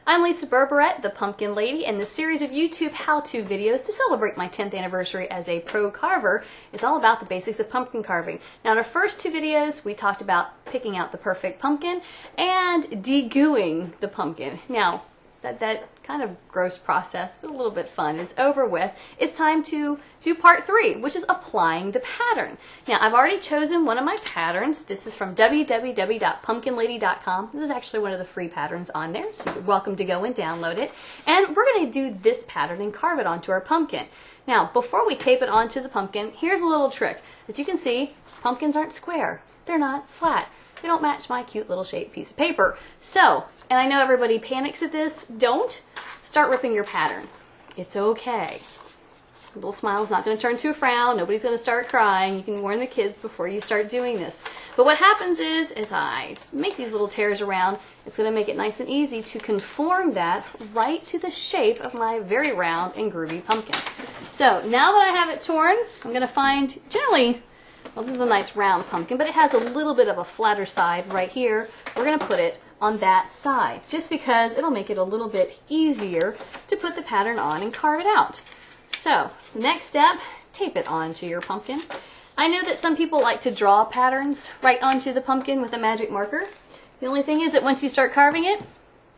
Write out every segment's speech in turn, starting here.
I'm Lisa Berberette, the Pumpkin Lady, and this series of YouTube how-to videos to celebrate my 10th anniversary as a pro carver is all about the basics of pumpkin carving. Now, in our first two videos, we talked about picking out the perfect pumpkin and degooing the pumpkin. Now, that kind of gross process, but a little bit fun, is over with. It's time to do part 3, which is applying the pattern. Now, I've already chosen one of my patterns. This is from www.pumpkinlady.com. This is actually one of the free patterns on there, so you're welcome to go and download it. And we're going to do this pattern and carve it onto our pumpkin. Now, before we tape it onto the pumpkin, here's a little trick. As you can see, pumpkins aren't square. They're not flat. They don't match my cute little shaped piece of paper. So, and I know everybody panics at this, don't start ripping your pattern. It's okay. A little smile's not going to turn to a frown. Nobody's going to start crying. You can warn the kids before you start doing this. But what happens is, as I make these little tears around, it's going to make it nice and easy to conform that right to the shape of my very round and groovy pumpkin. So now that I have it torn, I'm going to find generally, well, this is a nice round pumpkin, but it has a little bit of a flatter side right here. We're going to put it on that side, just because it'll make it a little bit easier to put the pattern on and carve it out. So, the next step, tape it onto your pumpkin. I know that some people like to draw patterns right onto the pumpkin with a magic marker. The only thing is that once you start carving it,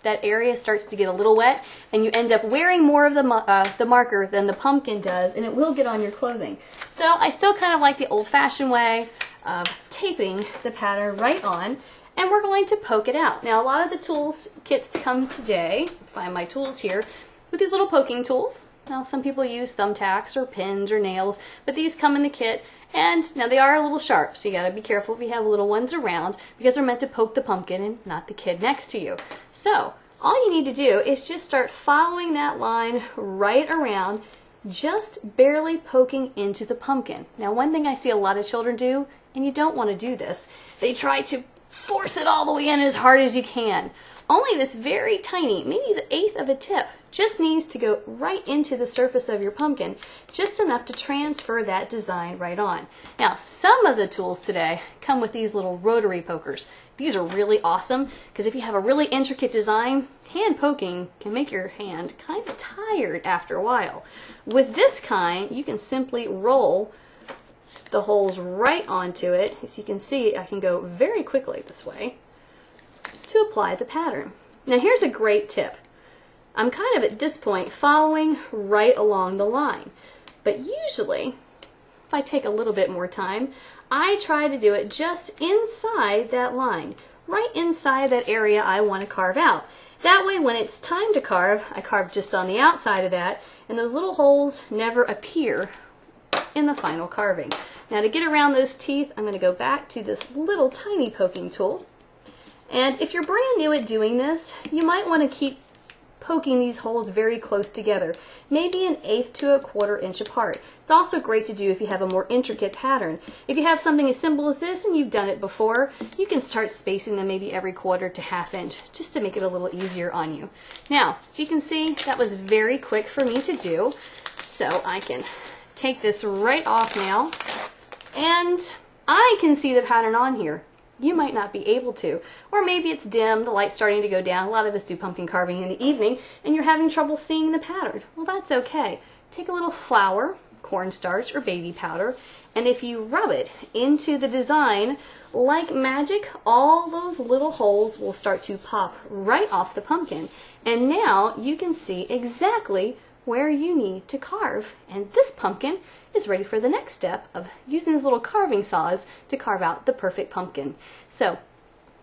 that area starts to get a little wet, and you end up wearing more of the marker than the pumpkin does, and it will get on your clothing. So I still kind of like the old-fashioned way of taping the pattern right on, and we're going to poke it out. Now, a lot of the tools kits come today, find my tools here, with these little poking tools. Now, some people use thumbtacks or pins or nails, but these come in the kit, and now they are a little sharp, so you gotta be careful if you have little ones around, because they're meant to poke the pumpkin and not the kid next to you. So, all you need to do is just start following that line right around, just barely poking into the pumpkin. Now, one thing I see a lot of children do, and you don't want to do this, they try to force it all the way in as hard as you can. Only this very tiny, maybe the 1/8 of a tip, just needs to go right into the surface of your pumpkin, just enough to transfer that design right on. Now, some of the tools today come with these little rotary pokers. These are really awesome, because if you have a really intricate design, hand poking can make your hand kind of tired after a while. With this kind, you can simply roll the holes right onto it. As you can see, I can go very quickly this way to apply the pattern. Now, here's a great tip. I'm kind of at this point following right along the line, but usually if I take a little bit more time, I try to do it just inside that line, right inside that area I want to carve out. That way, when it's time to carve, I carve just on the outside of that, and those little holes never appear in the final carving. Now, to get around those teeth, I'm going to go back to this little tiny poking tool. And if you're brand new at doing this, you might want to keep poking these holes very close together, maybe 1/8 to 1/4 inch apart. It's also great to do if you have a more intricate pattern. If you have something as simple as this and you've done it before, you can start spacing them maybe every 1/4 to 1/2 inch, just to make it a little easier on you. Now, as you can see, that was very quick for me to do, so I can take this right off now, and I can see the pattern on here. You might not be able to. Or maybe it's dim, the light's starting to go down. A lot of us do pumpkin carving in the evening, and you're having trouble seeing the pattern. Well, that's okay. Take a little flour, cornstarch, or baby powder, and if you rub it into the design, like magic, all those little holes will start to pop right off the pumpkin. And now you can see exactly where you need to carve. And this pumpkin is ready for the next step of using these little carving saws to carve out the perfect pumpkin. So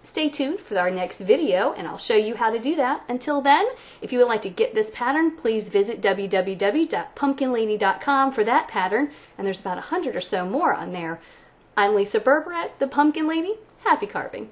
stay tuned for our next video, and I'll show you how to do that. Until then, if you would like to get this pattern, please visit www.pumpkinlady.com for that pattern, and there's about 100 or so more on there. I'm Lisa Berberette, the Pumpkin Lady. Happy carving!